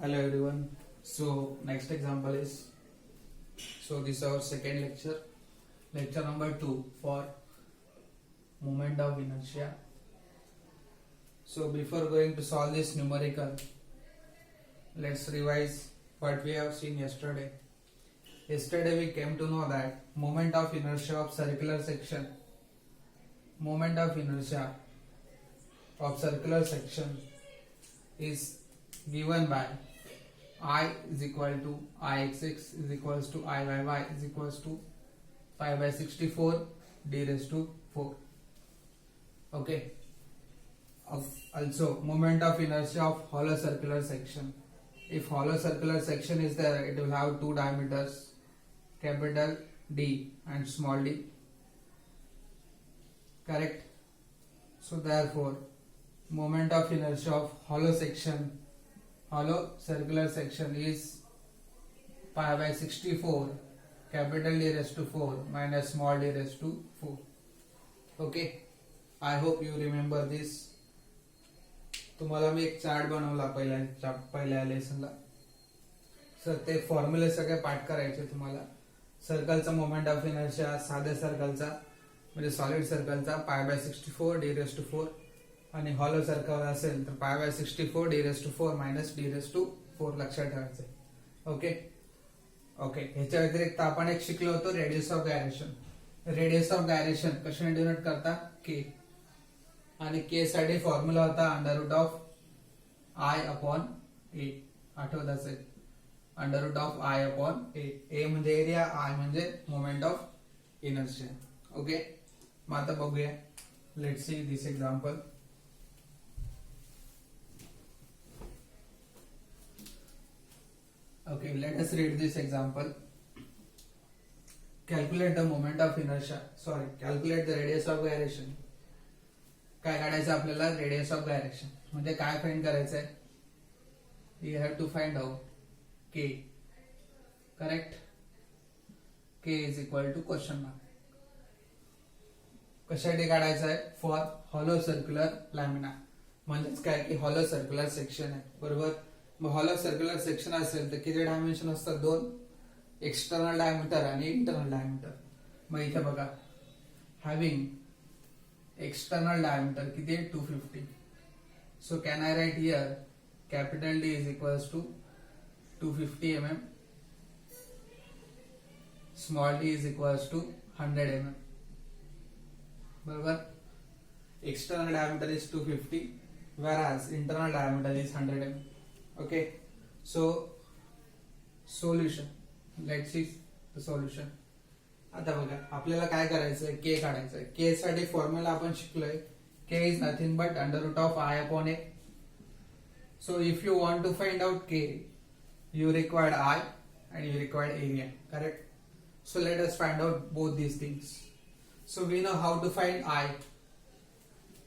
Hello everyone. So next example is, this is our second lecture number 2 for moment of inertia. So before going to solve this numerical, let's revise what we have seen yesterday. Yesterday we came to know that moment of inertia of circular section is given by I is equal to Ixx is equals to Iyy is equals to pi by 64 d raised to 4. Okay. Also, moment of inertia of hollow circular section. If hollow circular section is there, it will have two diameters, capital D and small d. Correct. So therefore, moment of inertia of hollow circular section is pi by 64 capital D raised to 4 minus small d raised to 4. Okay, I hope you remember this. तुम्हाला मी एक chart बनवला पहिल्या लेसनला. Sir ते फॉर्म्युले सगळे पाठ करायचे तुम्हाला. सर्कलचा moment of inertia साध्या सर्कलचा म्हणजे सॉलिड सर्कलचा pi by 64 D raise to 4 आणि हॉलो सर्कल असेल तर pi by 64 D raise to 4 minus D raise to 4 लक्षात ठेवायचे. ओके ह्याच्या व्यतिरिक्त आपण एक शिकलो होतो radius of gyration. Radius of gyration कशाने डिनोट करता? के. आणि के साठी फॉर्म्युला होता under root of I upon A. आठवत असेल, under root of I upon A. A म्हणजे एरिया, आय म्हणजे मोमेंट ऑफ इनर्शिया. ओके, मग आता बघूया. Let's see this example. Okay, let us read this example. Calculate the moment of inertia. Calculate the radius of gyration. काय काढायचं आपल्याला? Radius of gyration. म्हणजे काय फाइंड करायचंय? You have to find out K. Correct? K is equal to question mark. कशासाठी काढायचं आहे? For hollow circular lamina. म्हणजेच काय की हॉलो सर्क्युलर सेक्शन आहे, बरोबर. मग हॉलो सर्क्युलर सेक्शन असेल तर किती डायमेन्शन असतात? दोन, एक्सटर्नल डायमीटर आणि इंटरनल डायमीटर. मग इथे बघा, हॅव्हिंग एक्सटर्नल डायमीटर किती आहे? 250. So can I write here capital D is equals to 250 mm, small d is equals to 100 mm. बरोबर. External diameter is 250 whereas internal diameter is 100 mm. Okay, so solution. Let's see the solution. आता बघा, आपल्याला काय करायचंय? के काढायचंय. के साठी formula आपण शिकलोय. K is nothing but under root of I upon A. So if you want to find out K, you required I and you required area, correct? So let us find out both these things. So we know how to find I.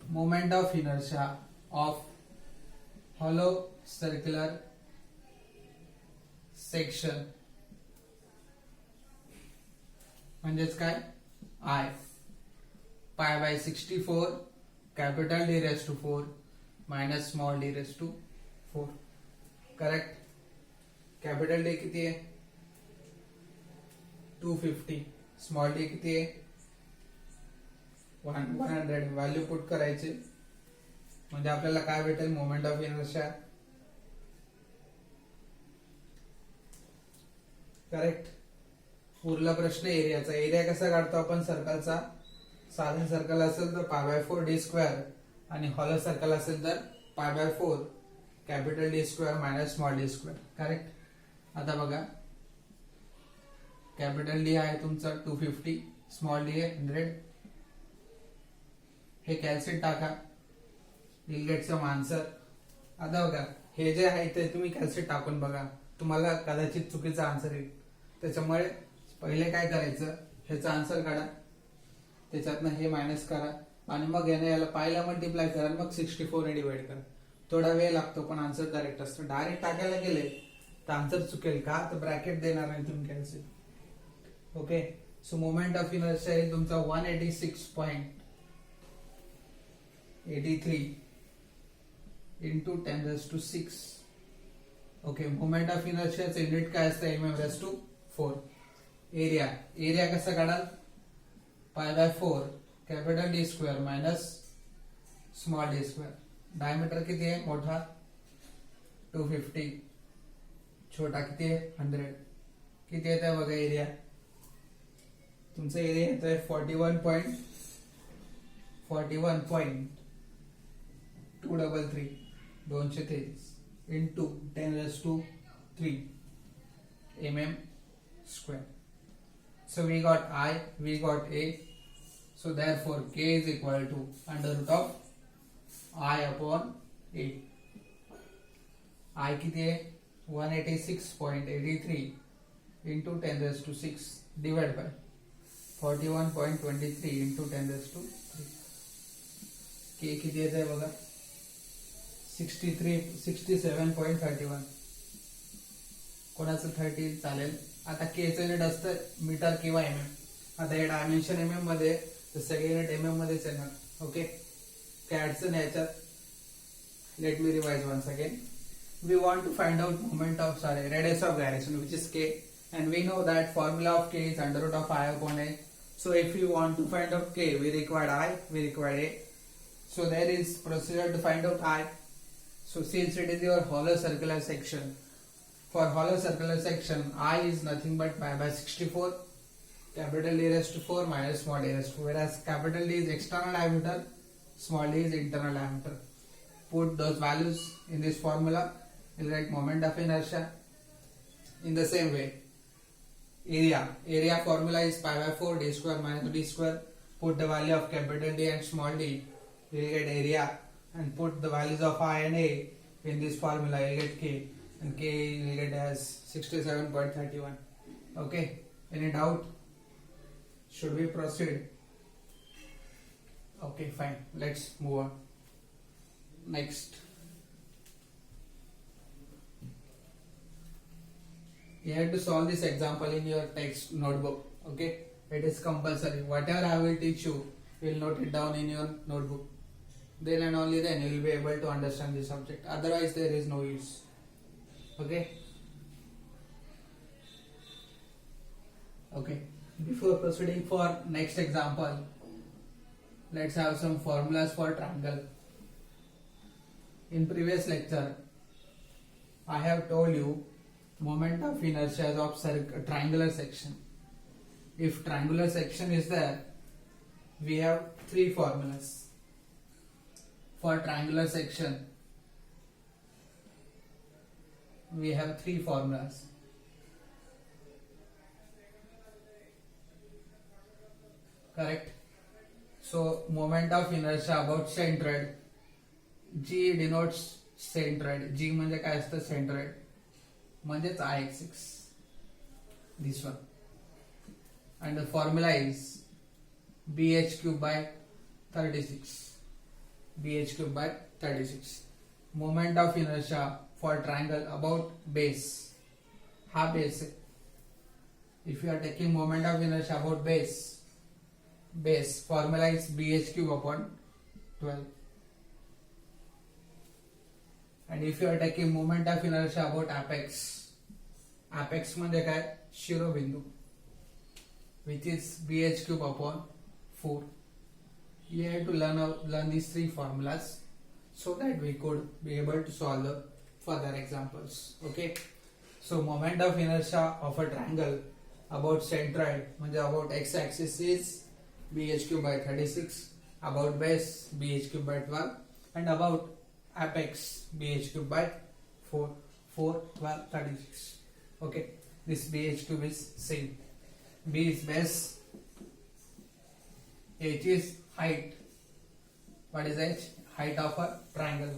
Moment of inertia of hollow circular section म्हणजेच काय? I pi by 64 capital D raise to 4 minus small d raise to 4. Correct. Capital D किती आहे? 250. Small D किती आहे? 100. Value put करायचे म्हणजे आपल्याला काय भेटेल? Moment of inertia. करेक्ट. पुढला प्रश्न एरियाचा. एरिया कसा काढतो आपण सर्कलचा? साधा सर्कल असेल तर पाय बाय 4 डी स्क्वेअर आणि हॉलो सर्कल असेल तर pi bye 4 capital D square minus small D square. Correct. आता बघा, कॅपिटल डी आहे तुमचा 250, स्मॉल डी आहे 100. हे कॅल्सिट टाका, you'll get some answer. आता बघा, हे जे आहे ते तुम्ही कॅल्सिट टाकून बघा, तुम्हाला कदाचित चुकीचा आन्सर येईल. त्याच्यामुळे पहिले काय करायचं? ह्याचा आन्सर काढा, त्याच्यातनं हे मायनस करा आणि मग याला पायला मल्टिप्लाय करा, मग 64 ने डिवाइड करा. थोडा वेळ लागतो पण आन्सर करेक्ट असतो. डायरेक्ट टाकायला गेले तर आन्सर चुकेल. का? तर ब्रॅकेट देणार नाही तुम्ही calculate. Okay, so moment of inertia आहे तुमचा 186.83 into 10 raised to 6. Okay, moment of इनर्शियाचं युनिट काय असतं, mm/4. एरिया कसा काढाल, π/4 capital D square minus small D square. Diameter किती आहे, मोठा 250, छोटा किती आहे 100. किती येत आहे बघा एरिया, तुमचा एरिया येत आहे 41.233 into 10⁻³ mm square. So we got I, we got A. So therefore K is equal to √I upon A. I किती आहे 186.83 into 10⁻⁶ divided by 41.23 into 10⁻³ K किती येत आहे बघा 67.31. कोणाचं 30 चालेल. आता के चं युनिट असतं मीटर किंवा mm. आता हे डायमेन्शन mm मध्ये, तर सगळे युनिट mm मध्येच येणार. ओके, काय अडचण आहे याच्यात. Let me revise once again. We want to find out radius of gyration, which is k, and we know that formula of k is √I upon A. So if we want to find out k, we require I, we require A. So there is procedure to find out I. So since it is your hollow circular section, for hollow circular section I is nothing but π/64, capital D⁻⁴ minus small d⁻², whereas capital D is external diameter, small d is internal diameter. Put those values in this formula, you'll get moment of inertia. In the same way, area formula is π/4 d² minus d². Put the value of capital D and small d, you'll get area, and put the values of I and A in this formula, you'll get K, and K you'll get as 67.31. Okay, any doubt? Should we proceed? Okay, fine, let's move on. Next, you have to solve this example in your text notebook. Okay, it is compulsory. Whatever I will teach you, you will note it down in your notebook. Then and only then you will be able to understand the subject. Otherwise there is no use. Okay, before proceeding for next example, let's have some formulas for triangle. In previous lecture I have told you moment of inertia of triangular section. If triangular section is there, we have three formulas. For triangular section we have three formulas. Correct? So moment of inertia about centroid, G denotes centroid. G म्हणजे काय असतं, centroid म्हणजेच I(x)(6), this one, and the formula is bh³/36. bh³/36. Moment of inertia for triangle about base. हा base आहे. If you are taking moment of inertia about base formula is bh³/12. And if you are taking moment of inertia about apex मध्ये काय, शिरोबिंदू, which is bh³/4. You have to learn these three formulas so that we could be able to solve the further examples. Okay, so moment of inertia of a triangle about centroid म्हणजे about x-axis is bh³/36, about base bh³/12, and about apex bh³/4, 4, 12, 36. Okay, this bh³ is same. B is base, h is height. What is h? Height of a triangle.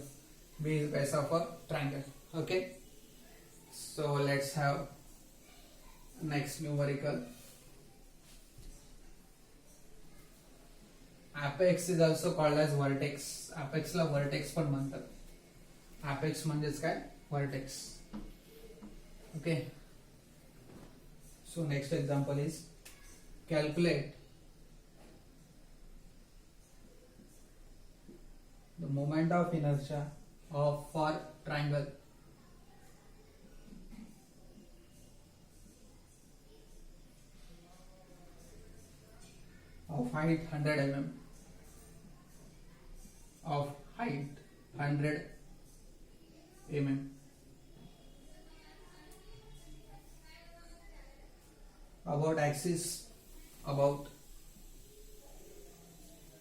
B is base of a triangle. Okay, so let's have next numerical. Apex is also called as vertex. Apex La vertex पण म्हणतात. Apex म्हणजेच काय, vertex. Okay, so next example is calculate the moment of inertia for triangle of height 100 mm, of height 100 mm. About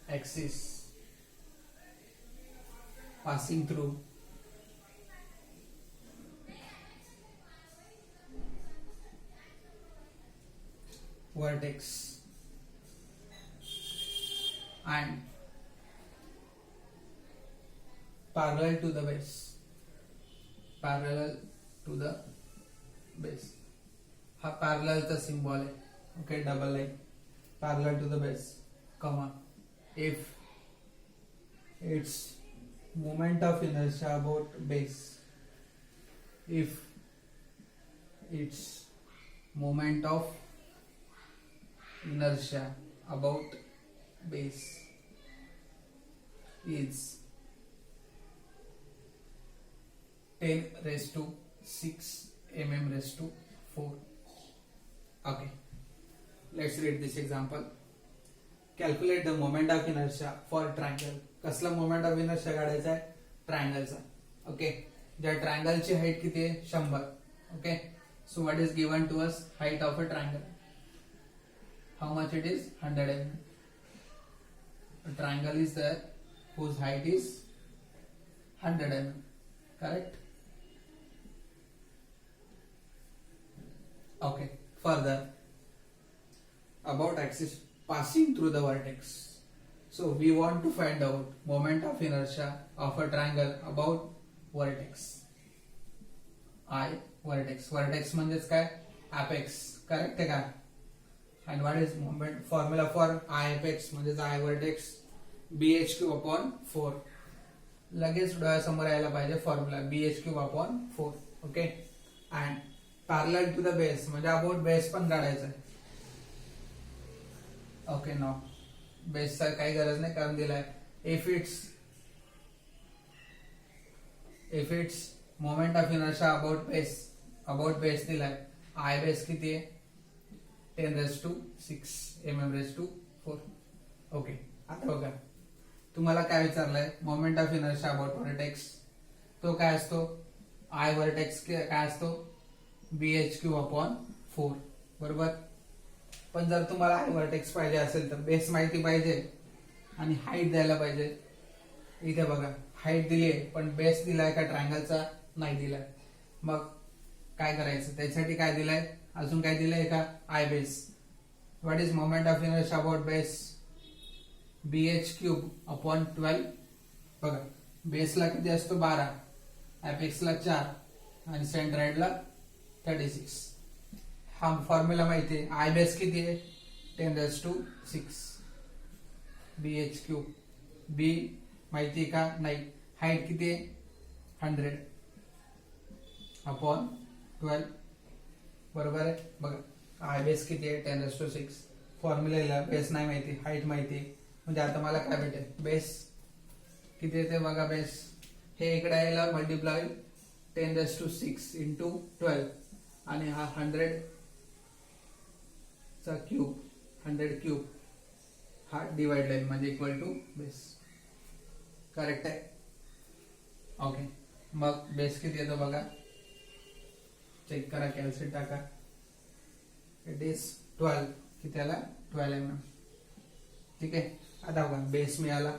axis passing through vertex and parallel to the base. हा पॅरललचा symbol आहे. Okay, double line parallel to the base, comma if it's moment of inertia about base, if it's moment of inertia about base is 10 raised to 6 mm raised to 4. Okay, let's read this example. Calculate the moment of inertia for triangle. कसला moment of inertia काढायचा आहे? ट्रायंगलचा. Okay, ज्या ट्रायंगलची height किती आहे? 100. Okay, so what is given to us? Height of a triangle. How much it is? 100 mm. A triangle is there whose height is 100 mm. Correct? Okay. Further, about axis passing through the vertex. So we want to find out moment of inertia of a triangle about vertex. I vertex. Vertex म्हणजेच काय? Apex. Correct आहे का? And what is moment formula for I apex म्हणजे I vertex bh³ upon 4. लगेच डोळ्यासमोर यायला पाहिजे formula bh³ upon 4. Okay, and parallel to the base म्हणजे अबाउट बेस पण काढायचं आहे. ओके, नो बेसचा काही गरज नाही कारण दिलाय if it's moment of inertia about base दिलाय. आय बेस किती आहे? 10 raised to 6 mm raised to 4. Okay, आता बघा तुम्हाला काय विचारलंय? Moment of inertia about vertex. तो काय असतो? आय वर्टेक्स काय असतो? bh³ upon 4. बरोबर. पण जर तुम्हाला आय वर्टेक्स पाहिजे असेल तर बेस माहिती पाहिजे आणि हाईट द्यायला पाहिजे. इथे बघा हाईट दिली आहे पण बेस दिलाय का ट्रायंगलचा? नाही दिलाय. मग काय करायचं? त्यासाठी काय दिलाय? अजून काय दिलंय का? I base. What is moment of inertia about base? bh³ upon 12. बघा बेसला किती असतो? 12, एपेक्सला 4 आणि सेंट्रॉइडला 36. हा फॉर्म्युला माहिती आहे. आय बेस किती आहे? 10 raised to 6 bh³. बी माहिती का? नाही. हाईट किती आहे? 100 upon 12. बरोबर आहे. बघा आय बेस किती आहे? 10 raised to 6. फॉर्म्युला बेस नाही माहिती, हाईट माहिती, म्हणजे आता मला काय भेटेल? बेस किती येते बघा. बेस हे इकडे यायला मल्टिप्लाय 10 raised to 6 into 12 आणि हा 100 चा क्यूब, 100 क्यूब हा डिवाइड लाईन म्हणजे इक्वल टू बेस. करेक्ट आहे. ओके, मग बेस किती येतो बघा. चेक करा, कॅल्क्युलेट टाका. It is 12. किती आला? 12 mm. ठीक आहे. आता बघा बेस मिळाला,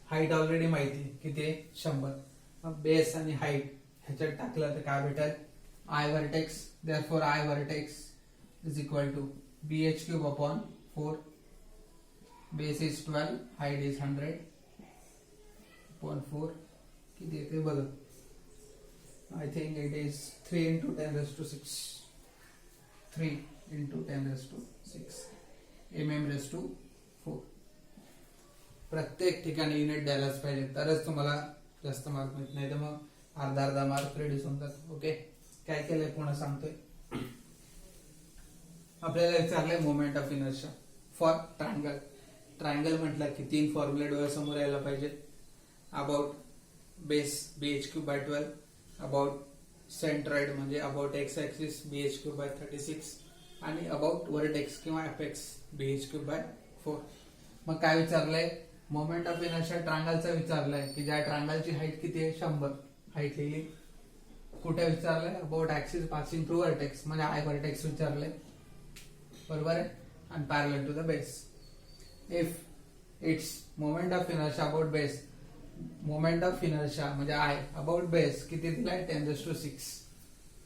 हाईट ऑलरेडी माहिती किती आहे? 100. मग बेस आणि हाईट ह्याच्यात टाकलं तर काय भेटेल? I vertex. Therefore I vertex is equal to bh³ upon 4. Base is 12, height is 100 upon 4. किती येते बघा. I think it is 3 into 10 raised to 6. 3 into 10 raised to 6 mm raised to 4. प्रत्येक ठिकाणी युनिट द्यायलाच पाहिजे तरच तुम्हाला जास्त मार्क मिळत, नाही तर मग अर्धा मार्क रिड्यूस होतात. ओके, काय केलंय पुन्हा सांगतोय. आपल्याला विचारलंय moment of inertia for triangle. Triangle म्हटलं की 3 फॉर्म्युले डोळ्यासमोर यायला पाहिजे. About base bh³/12, about centroid म्हणजे अबाउट एक्स ऍक्सिस bh³/36 आणि अबाउट वर्टेक्स किंवा एपेक्स bh³/4. 4. मग काय विचारलंय, मोमेंट ऑफ इनर्शिया ट्रायंगलचा विचारलंय की ज्या ट्रायंगलची हाईट किती आहे 100, हाईट लिहिली. कुठे विचारलंय, about axis passing through vertex, म्हणजे आय व्हर्टेक्स विचारलंय, बरोबर आहे, आणि parallel to the base. If it's moment of inertia about base, moment of inertia म्हणजे आय अबाउट बेस किती दिलाय 10⁶,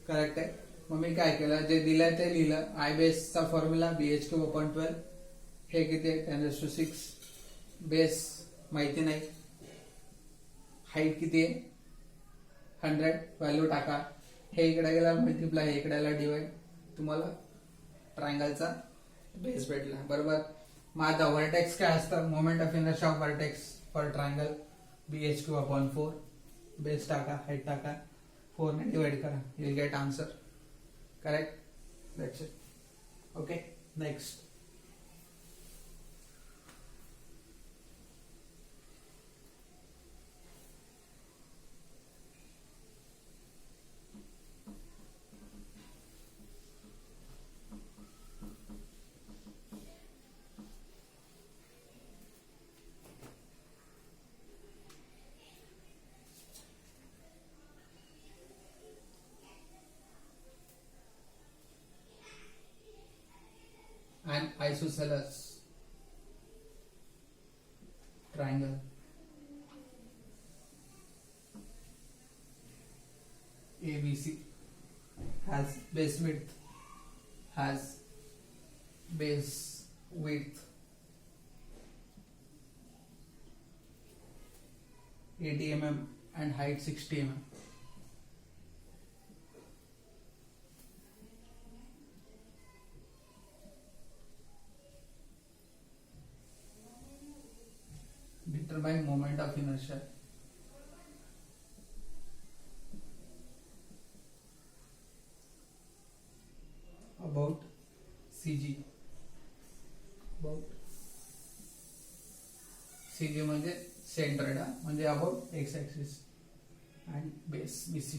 करेक्ट आहे. मग मी काय केलं, जे दिलंय ते लिहिलं. आय बेसचा फॉर्म्युला bh³/12, हे किती आहे 10⁶. बेस माहिती नाही, हाईट किती आहे 100, व्हॅल्यू टाका. हे इकडे गेला मल्टिप्लाय, हे इकडे गेला डिवाइड, तुम्हाला ट्रायंगलचा बेस भेटला, बरोबर. मग आता व्हर्टेक्स काय असतं, moment of inertia of vertex for triangle bh³/4, base टाका, हाईट टाका, 4 ने डिवाइड करा, you will get answer, correct. That's it. Okay, next. An isosceles triangle ABC has base width 80 mm and height 60 mm. Determine moment of inertia. About CG. About CG म्हणजे centred, म्हणजे about X axis, and base BC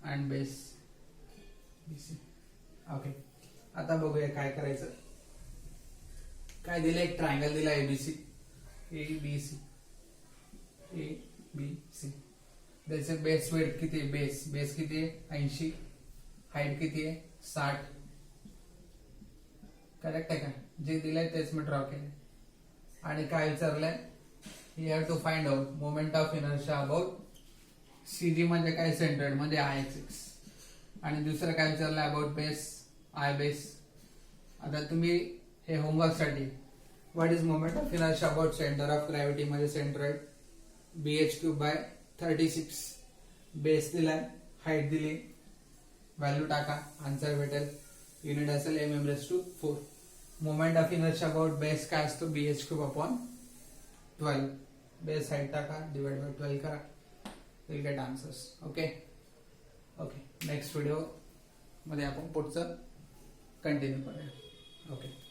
and base BC. Okay, आता बघूया काय करायचं. काय दिलं, एक triangle दिला ABC, ABC. त्याचे बेस वेट किती आहे, बेस किती आहे 80, हाईट किती आहे 60, करेक्ट आहे का. जे दिलंय तेच मी ड्रॉ केले. आणि काय विचारलंय, you have to find out moment of inertia about CG म्हणजे काय, सेंटर्ड म्हणजे आय ऍक्सिस. आणि दुसरं काय विचारलंय, अबाउट बेस, आय बेस. आता तुम्ही हे होमवर्क साठी, what is moment of inertia about centre of gravity म्हणजे सेंट्रॉइड, bh³/36, बेस दिलाय, हाईट दिली, व्हॅल्यू टाका, आन्सर भेटेल. युनिट असेल mm⁴. Moment of inertia about base काय असतो, bh³/12, बेस हाईट टाका, डिवाइड बाय 12 करा, will get answers. Okay, next video मध्ये आपण पुढचं कंटिन्यू करूया. ओके.